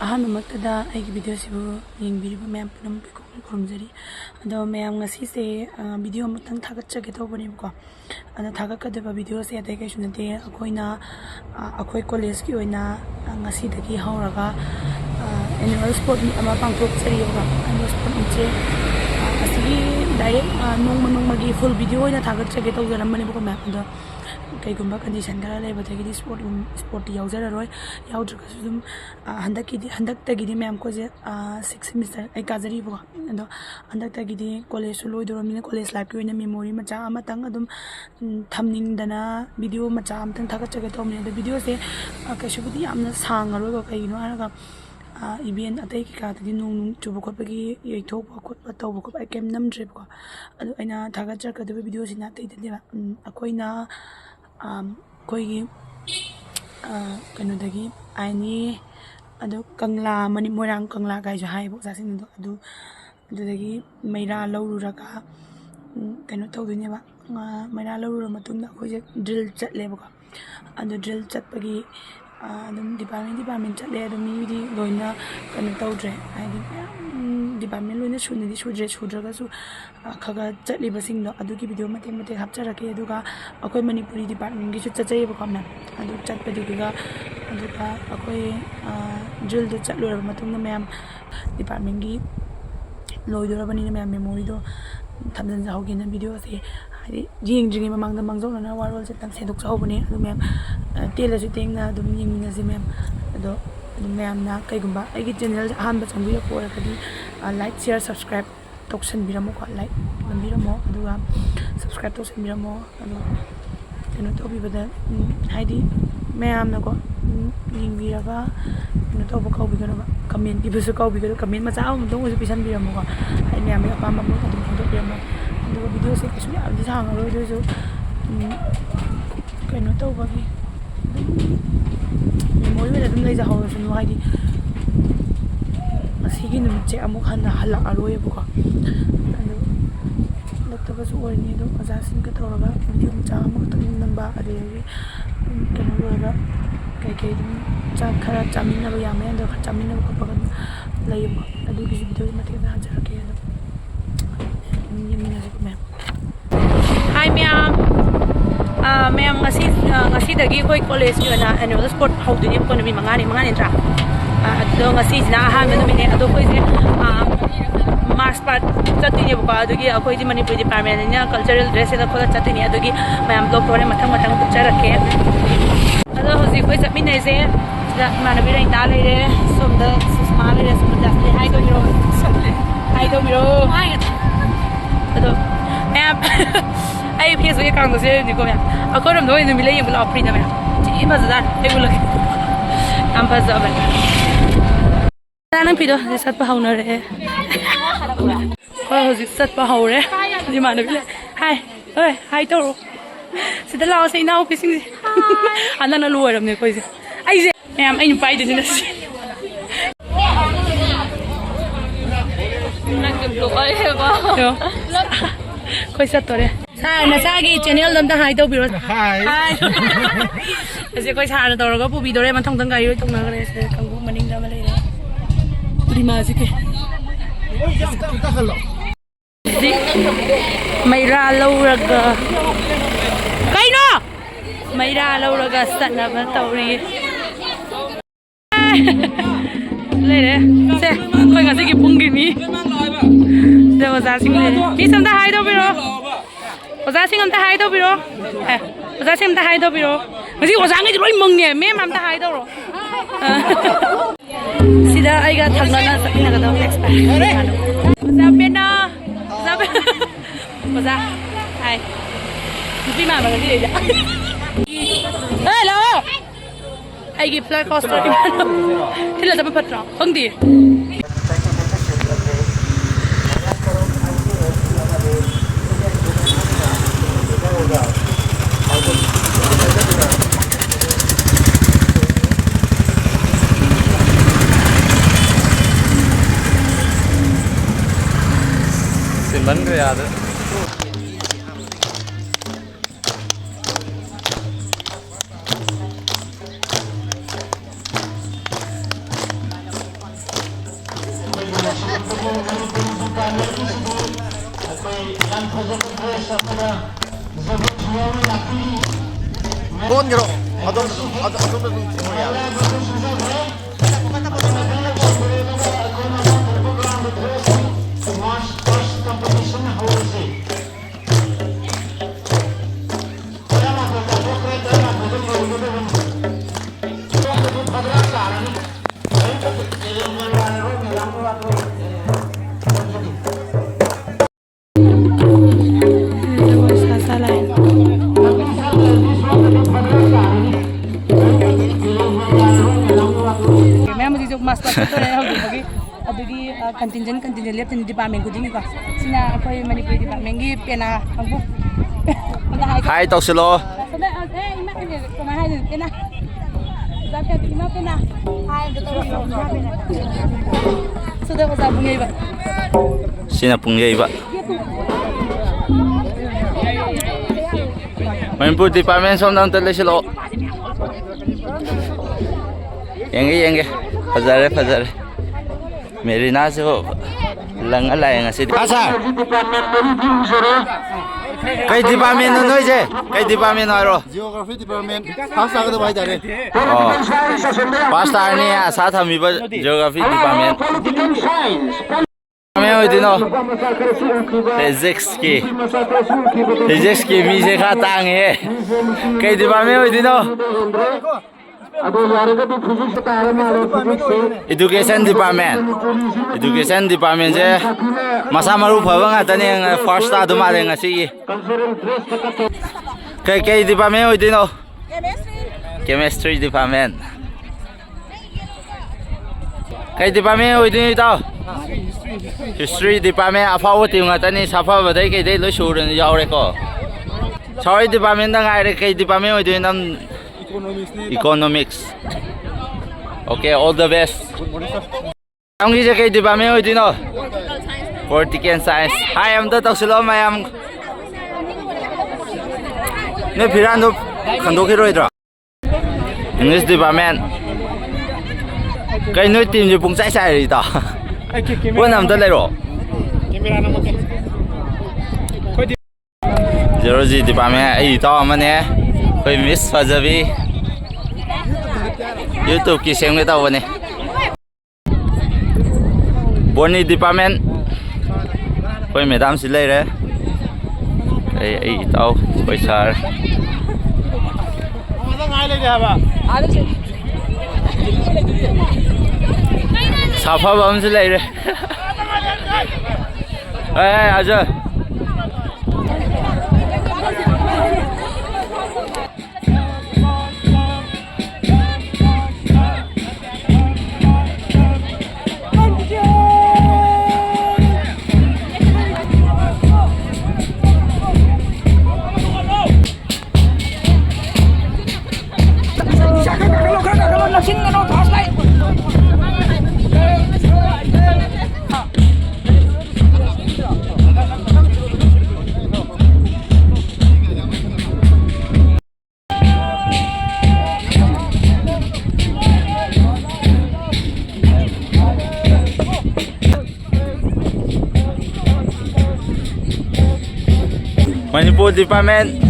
ꯑꯍꯥꯟꯕꯃꯛꯇꯗ ꯑꯩꯒꯤ ꯚꯤꯗꯤꯑꯣꯁꯤꯕꯨ ꯌꯦꯡꯕꯤꯔꯤꯕ ꯃꯌꯥꯝ ꯄꯨꯝꯅꯃꯛ ꯈꯨꯔꯨꯝꯖꯔꯤ ꯑꯗꯣ ꯃꯌꯥꯝ ꯉꯁꯤꯁꯦ ꯚꯤꯗꯤꯑꯣ ꯑꯃꯇꯪ ꯊꯥꯒꯠꯆꯒꯦ ꯇꯧꯕꯅꯦꯕꯀꯣ ꯑꯗꯣ ꯊꯥꯒꯠꯀꯗꯕ ꯚꯤꯗꯤꯑꯣꯁꯦ ꯑꯇꯩ ꯀꯩꯁꯨ ꯅꯠꯇꯦ ꯑꯩꯈꯣꯏ ꯀꯣꯂꯦꯖꯀꯤ ꯑꯣꯏꯅ ꯉꯁꯤꯗꯒꯤ ꯍꯧꯔꯒ ꯑꯦꯅꯨꯋꯦꯜ ꯁ꯭ꯄꯣꯔꯠ ꯃꯤꯠ ꯑꯃ ꯄꯥꯡꯊꯣꯛꯆꯔꯤꯕꯀꯣ ꯑꯦꯅꯨꯋꯦꯜ ꯁ꯭ꯄꯣꯔꯠ ꯃꯤꯠꯁꯦ ꯑꯁꯤꯒꯤ ꯗꯥꯏꯔꯦꯛ ꯅꯣꯡꯃꯒꯤ ꯐꯨꯜ ꯚꯤꯗꯤꯑꯣ ꯑꯣꯏꯅ ꯊꯥꯒꯠꯆꯒꯦ ꯇꯧꯖꯔꯝꯕꯅꯦꯕꯀꯣ ꯃꯌꯥꯝ ꯑꯗꯣ ꯀꯩꯒꯨꯝꯕ ꯀꯟꯗꯤꯁꯟ ꯈꯔ ꯂꯩꯕꯗꯒꯤꯗꯤ ꯁ꯭ꯄꯣꯔꯠꯇꯤ ꯌꯥꯎꯖꯔꯔꯣꯏ ꯌꯥꯎꯗ꯭ꯔꯒꯁꯨ ꯑꯗꯨꯝ ꯍꯟꯗꯛꯇꯒꯤꯗꯤ ꯃꯌꯥꯝ ꯀꯣꯏꯁꯦ 6th ꯁꯦꯃꯤꯁꯇꯔ ꯑꯩ ꯀꯥꯖꯔꯤꯕꯀꯣ ꯑꯗꯣ ꯍꯟꯗꯛꯇꯒꯤꯗꯤ ꯀꯣꯂꯦꯖꯁꯨ ꯂꯣꯏꯗꯣꯔꯕꯅꯤꯅ ꯀꯣꯂꯦꯖ ꯂꯥꯏꯐꯀꯤ ꯑꯣꯏꯅ ꯃꯦꯃꯣꯔꯤ ꯃꯆꯥ ꯑꯃꯇꯪ ꯑꯗꯨꯝ ꯊꯝꯅꯤꯡꯗꯅ ꯚꯤꯗꯤꯑꯣ ꯃꯆꯥ ꯑꯃꯇꯪ ꯊꯥꯒꯠꯆꯒꯦ ꯇꯧꯕꯅꯦ ꯑꯗꯣ ꯚꯤꯗꯤꯑꯣꯁꯦ ꯀꯩꯁꯨꯕꯨꯗꯤ ꯌꯥꯝꯅ ꯁꯥꯡꯉꯔꯣꯏꯕ ꯀꯩꯒꯤꯅꯣ ꯍꯥꯏꯔꯒ ꯏꯚꯦꯟ ꯑꯇꯩ ꯀꯩꯀꯥꯗꯗꯤ ꯅꯣꯡ ꯆꯨꯕ ꯈꯣꯠꯄꯒꯤ ꯌꯩꯊꯣꯛꯄ ꯈꯣꯠꯄ ꯇꯧꯕ ꯈꯣꯠꯄ ꯑꯩ ꯀꯩꯝ ꯅꯝꯗ꯭ꯔꯦꯕꯀꯣ ꯑꯗꯣ ꯑꯩꯅ ꯊꯥꯒꯠꯆꯔꯛꯀꯗꯕ ꯚꯤꯗꯤꯑꯣꯁꯤꯅ ꯑꯇꯩꯗꯅꯦꯕ ꯑꯩꯈꯣꯏꯒꯤ ꯀꯩꯅꯣꯗꯒꯤ ꯑꯥꯏꯅꯤ ꯑꯗꯣ ꯀꯪꯂꯥ ꯃꯣꯏꯔꯥꯡ ꯀꯪꯂꯥ ꯀꯥꯏꯁꯨ ꯍꯥꯏꯌꯦꯕ ꯑꯣꯖꯥꯁꯤꯡꯗꯣ ꯑꯗꯨꯗꯒꯤ ꯃꯩꯔꯥ ꯂꯧꯔꯨꯔꯒ ꯀꯩꯅꯣ ꯇꯧꯗꯣꯏꯅꯦꯕ ꯃꯩꯔꯥ ꯂꯧꯔꯨꯔ ꯃꯇꯨꯡꯗ ꯑꯩꯈꯣꯏꯁꯦ ꯗ꯭ꯔꯤꯜ ꯆꯠꯂꯦꯕꯀꯣ ꯑꯗꯣ ꯗ꯭ꯔꯤꯜ ꯆꯠꯄꯒꯤ ꯑꯗꯨꯝ ꯗꯤꯄꯥꯔꯠꯃꯦꯟ ꯆꯠꯂꯦ ꯑꯗꯣ ꯃꯤꯗꯤ ꯂꯣꯏꯅ ꯀꯩꯅꯣ ꯇꯧꯗ꯭ꯔꯦ ꯍꯥꯏꯗꯤ ꯗꯤꯄꯥꯔꯠꯃꯦꯟ ꯂꯣꯏꯅ ꯁꯨꯅꯗꯤ ꯁꯨꯗ꯭ꯔꯒꯁꯨ ꯈꯔ ꯆꯠꯂꯤꯕꯁꯤꯡꯗꯣ ꯑꯗꯨꯒꯤ ꯚꯤꯗꯤꯑꯣ ꯃꯇꯦꯛ ꯍꯥꯞꯆꯔꯛꯀꯦ ꯑꯗꯨꯒ ꯑꯩꯈꯣꯏ ꯃꯅꯤꯄꯨꯔꯤ ꯗꯤꯄꯥꯔꯠꯃꯦꯟꯒꯤꯁꯨ ꯆꯠꯆꯩꯌꯦꯕꯀꯣ ꯃꯌꯥꯝ ꯑꯗꯨ ꯆꯠꯄꯗꯨꯒ ꯑꯗꯨꯒ ꯑꯩꯈꯣꯏ ꯗ꯭ꯔꯤꯜꯗꯣ ꯆꯠꯂꯨꯔꯕ ꯃꯇꯨꯡꯗ ꯃꯌꯥꯝ ꯗꯤꯄꯥꯔꯠꯃꯦꯟꯒꯤ ꯂꯣꯏꯗꯣꯔꯕꯅꯤꯅ ꯃꯌꯥꯝ ꯃꯦꯃꯣꯔꯤꯗꯣ ꯊꯝꯖꯤꯟꯖꯍꯧꯒꯦꯅ ꯚꯤꯗꯤꯑꯣꯁꯦ ꯍꯥꯏꯗꯤ ꯌꯦꯡꯗ꯭ꯔꯤꯉꯩ ꯃꯃꯥꯡꯗ ꯃꯥꯡꯖꯧꯅꯅ ꯋꯥꯔꯣꯜꯁꯦ ꯈꯤꯇꯪ ꯁꯦꯝꯗꯣꯛꯆꯍꯧꯕꯅꯦ ꯑꯗꯨ ꯃꯌꯥꯝ ꯇꯦꯜꯂꯁꯨ ꯇꯦꯡꯅ ꯑꯗꯨꯝ ꯌꯦꯡꯃꯤꯟꯅꯁꯤ ꯃꯌꯥꯝ ꯑꯗꯣ ꯑꯗꯨꯝ ꯃꯌꯥꯝꯅ ꯀꯩꯒꯨꯝꯕ ꯑꯩꯒꯤ ꯆꯦꯅꯦꯜꯁꯦ ꯑꯍꯥꯟꯕ ꯆꯪꯕꯤꯔꯛꯄ ꯑꯣꯏꯔꯒꯗꯤ ꯂꯥꯏꯛ ꯁꯤꯌꯔ ꯁꯕꯁꯀ꯭ꯔꯥꯏꯕ ꯇꯧꯁꯟꯕꯤꯔꯝꯃꯣꯀꯣ ꯂꯥꯏꯛ ꯅꯝꯕꯤꯔꯝꯃꯣ ꯑꯗꯨꯒ ꯁꯕꯁꯀ꯭ꯔꯥꯏꯕ ꯇꯧꯁꯟꯕꯤꯔꯝꯃꯣ ꯑꯗꯣ ꯀꯩꯅꯣ ꯇꯧꯕꯤꯕꯗ ꯍꯥꯏꯗꯤ ꯃꯌꯥꯝꯅꯀꯣ ꯌꯦꯡꯕꯤꯔꯒ ꯀꯩꯅꯣ ꯇꯧꯕ ꯀꯧꯕꯤꯒꯅꯣꯕ ꯀꯃꯦꯟ ꯄꯤꯕꯁꯨ ꯀꯧꯕꯤꯒꯅꯣ ꯀꯃꯦꯟ ꯃꯆꯥ ꯑꯃꯇꯪ ꯑꯣꯏꯁꯨ ꯄꯤꯁꯟꯕꯤꯔꯝꯃꯣꯀꯣ ꯍꯥꯏꯗꯤ ꯃꯌꯥꯝꯒꯤ ꯑꯄꯥꯝꯕ ꯃꯣꯠ ꯑꯗꯨꯝ ꯐꯣꯡꯗꯣꯛꯄꯤꯔꯝꯃꯣ ꯑꯗꯨꯒ ꯚꯤꯗꯤꯑꯣꯁꯦ ꯀꯩꯁꯨ ꯌꯥꯝꯗꯤ ꯁꯥꯡꯉꯔꯣꯏ ꯑꯗꯨ ꯑꯣꯏꯔꯁꯨ ꯀꯩꯅꯣ ꯇꯧꯕꯒꯤ ꯃꯦꯃꯣꯔꯤ ꯑꯣꯏꯅ ꯑꯗꯨꯝ ꯂꯩꯖꯍꯧꯔꯁꯅꯨ ꯍꯥꯏꯗꯤ ꯉꯁꯤꯒꯤ ꯅꯨꯃꯤꯠꯁꯦ ꯑꯃꯨꯛ ꯍꯟꯅ ꯍꯜꯂꯛꯑꯔꯣꯏꯕꯀꯣ ꯑꯗꯨ ꯍꯜꯂꯛꯇꯕꯁꯨ ꯑꯣꯏꯔꯅꯤ ꯑꯗꯨꯝ ꯑꯣꯖꯥꯁꯤꯡꯒ ꯇꯧꯔꯒ ꯚꯤꯗꯤꯑꯣ ꯃꯆꯥ ꯑꯃꯈꯛꯇꯪ ꯅꯝꯕ ꯑꯗꯨꯗꯒꯤ ꯀꯩꯅꯣ ꯂꯣꯏꯔꯒ ꯀꯩꯀꯩ ꯑꯗꯨꯝ ꯆꯥꯛ ꯈꯔ ꯆꯥꯃꯤꯟꯅꯕ ꯌꯥꯝ ꯃꯌꯥꯝꯗ ꯈꯔ ꯆꯥꯃꯤꯟꯅꯕ ꯈꯣꯠꯄꯒ ꯑꯗꯨꯝ ꯂꯩꯌꯦꯕꯀꯣ ꯑꯗꯨꯒꯤꯁꯨ ꯚꯤꯗꯤꯑꯣ ꯃꯇꯦꯛꯇ ꯍꯟꯖꯔꯛꯀꯦ ꯑꯗꯨꯝ ꯌꯦꯡꯃꯤꯟꯅꯁꯤꯀꯣ ꯃꯌꯥꯝ ꯍꯥꯏ ꯃꯌꯥꯝ ꯉꯁꯤꯗꯒꯤ ꯑꯩꯈꯣꯏ ꯀꯣꯂꯦꯖꯀꯤ ꯑꯣꯏꯅ ꯑꯦꯅꯨꯋꯦꯜ ꯁ꯭ꯄꯣꯔꯠ ꯍꯧꯗꯣꯏꯅꯦꯕꯀꯣ ꯅꯨꯃꯤꯠ ꯃꯉꯥꯅꯤ ꯅꯠꯇ꯭ꯔꯥ ꯑꯗꯣ ꯉꯁꯤꯁꯤꯅ ꯑꯍꯥꯟꯕ ꯅꯨꯃꯤꯠꯅꯦ ꯑꯗꯣ ꯑꯩꯈꯣꯏꯁꯦ ꯃꯥꯔꯆ ꯄꯥꯔꯠ ꯆꯠꯇꯣꯏꯅꯦꯕꯀꯣ ꯑꯗꯨꯒꯤ ꯑꯩꯈꯣꯏꯗꯤ ꯃꯅꯤꯄꯨꯔꯤ ꯗꯤꯄꯥꯔꯠꯃꯦꯟꯅꯤꯅ ꯀꯜꯆꯔꯦꯜ ꯗ꯭ꯔꯦꯁ ꯁꯦꯠꯂ ꯈꯣꯠꯂ ꯆꯠꯇꯣꯏꯅꯦ ꯑꯗꯨꯒꯤ ꯃꯌꯥꯝ ꯕ꯭ꯂꯣꯛ ꯇꯧꯔꯦ ꯃꯊꯪ ꯎꯠꯆꯔꯛꯀꯦ ꯑꯗꯣ ꯍꯧꯖꯤꯛ ꯑꯩꯈꯣꯏ ꯆꯠꯃꯤꯟꯅꯩꯁꯦ ꯁꯤꯗ ꯏꯃꯥꯟꯅꯕꯤ ꯔꯩꯇꯥ ꯂꯩꯔꯦ ꯁꯣꯝꯗ ꯁꯨꯁꯃꯥ ꯂꯩꯔꯦ ꯁꯣꯝꯗ ꯖꯥꯁꯂꯤ ꯍꯥꯏ ꯇꯧꯕꯤꯔꯣ ꯑꯗꯣ ꯃꯌꯥꯝ ꯑꯩ ꯐꯦꯁꯕꯨꯛ ꯑꯦꯀꯥꯎꯟꯗꯁꯨ ꯂꯩꯔꯝꯅꯤꯀꯣ ꯃꯌꯥꯝ ꯑꯩꯈꯣꯏꯔꯣꯝꯗ ꯑꯣꯏꯅ ꯅꯨꯃꯤꯠ ꯂꯩ ꯌꯦꯡꯕ ꯂꯥꯛꯑꯣ ꯐ꯭ꯔꯤꯗ ꯃꯌꯥꯝ ꯊꯤ ꯐꯖꯖꯥꯠꯅꯤ ꯑꯩ ꯎꯠꯂꯛꯀꯦ ꯌꯥꯝ ꯐꯖꯕꯅꯦ ꯅꯪ ꯐꯤꯗꯣ ꯍꯧꯖꯤꯛ ꯆꯠꯄ ꯍꯧꯅꯔꯦ ꯍꯣꯏ ꯍꯧꯖꯤꯛ ꯆꯠꯄ ꯍꯧꯔꯦ ꯏꯃꯥꯟꯅꯕꯤ ꯂꯩ ꯍꯥꯏ ꯇꯧꯔꯣ sida lao sa inaw pising ana na luwaram ne koise aise ma'am ai pai de ne nang ke blog ai ba yo koisa tore sa na sa gi channel dam ta hai to biro hai ase koi sa na tawra ga pu bi dore ma thong thang ga yoi tong na ga se kanggu maning da ma le re prima ji ke meira lauraga kaino meira lauraga satna ba tawri le re se koi nga se ki pungi mi se oza sing le mi sam da hai do biro oza sing am ta hai do biro oza sing am ta hai do biro mi oza ngai roi mong ne me mam ta hai do ro sida ai ga thangna na sakina ga do expert oza pena oza hai nupi ma ba ga di ja hello ai gi flight cost thila ta pa patra hong di बन गया Doon gero. Adon ya. contingent left in department ko din ko sina ako'y manipulate department gi pena angbo Hi tau silo. sada eh ima ini kena hai pena zakka ima pena hai betul pena sudah ko sabung yai ba Sina pungyay ba. Manipur department som nang tele silo. Yenge fazare मेरी ना से वो lung लाएंगे सिद्धि आशा कई department नोई जे कई department आरो geography department पास आगे तो भाई जाने पास आने या साथ हम भी जियोग्राफी डिपार्टमेंट मैं वो दिनों फिजिक्स की भी से खाता है कई डिपार्टमेंट वो दिनों Education department je masa maru phawang atani first ta duma le ngasi kai department oi dino chemistry department kai department oi dino ta history department afaw ting atani safa badai kai dei lo shuren yaw re ko sorry department da ngai re kai department oi dino nam Economics. Okay, all the best. Ang gisa kay department oi dino. Political science. Hi, I'm the Taksilo. I am. Ne pirando kandoki roidra. English department. Kay noi team je pung sai sai ri ta. Wo nam ta lai ro. Zero G department ai ta ma ne. Koi miss fajabi. YouTube की same में तो बने बोनी department कोई madam सिले रे ए तो पैसा साफा बम सिले रे ए आजा Manipur department.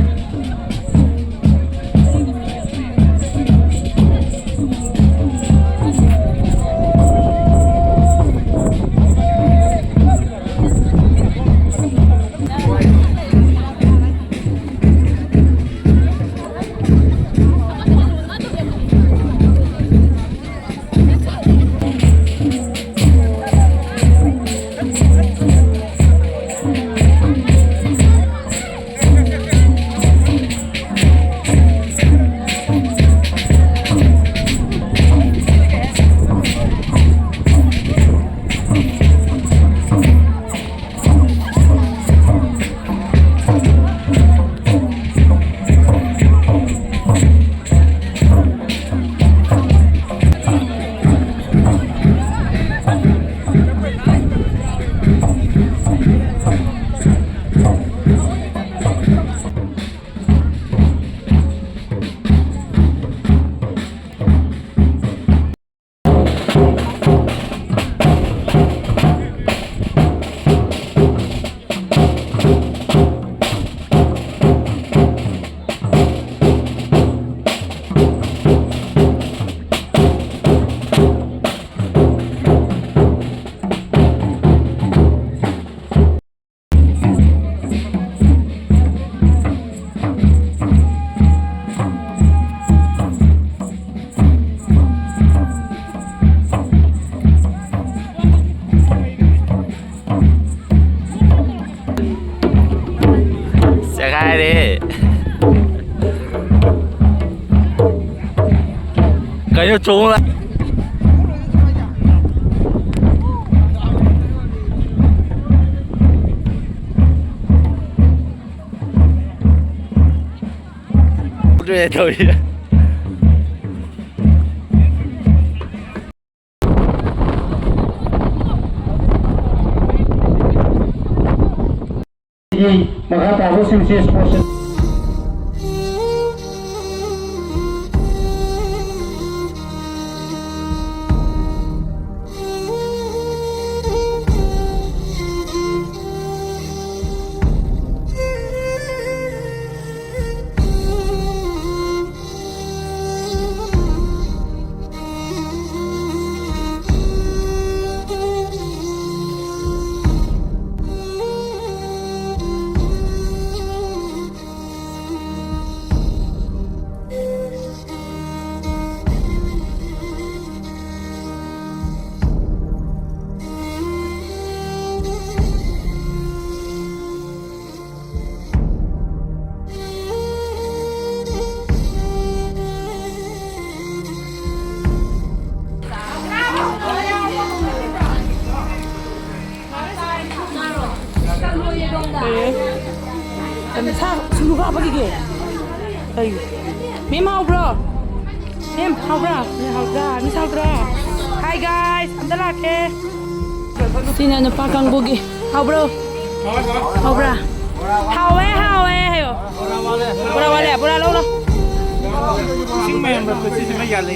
cái nó trốn lại rồi thôi Sao xin lỗi apa gigi? Ay, mem how bro? Mem how bro? How bro? Miss how bro? Hi guys, anda lagi. Sini ada pakang bugi. How bro? How bro? How ayo. Pura wale, pura lo. Sing main berkusi sama yale.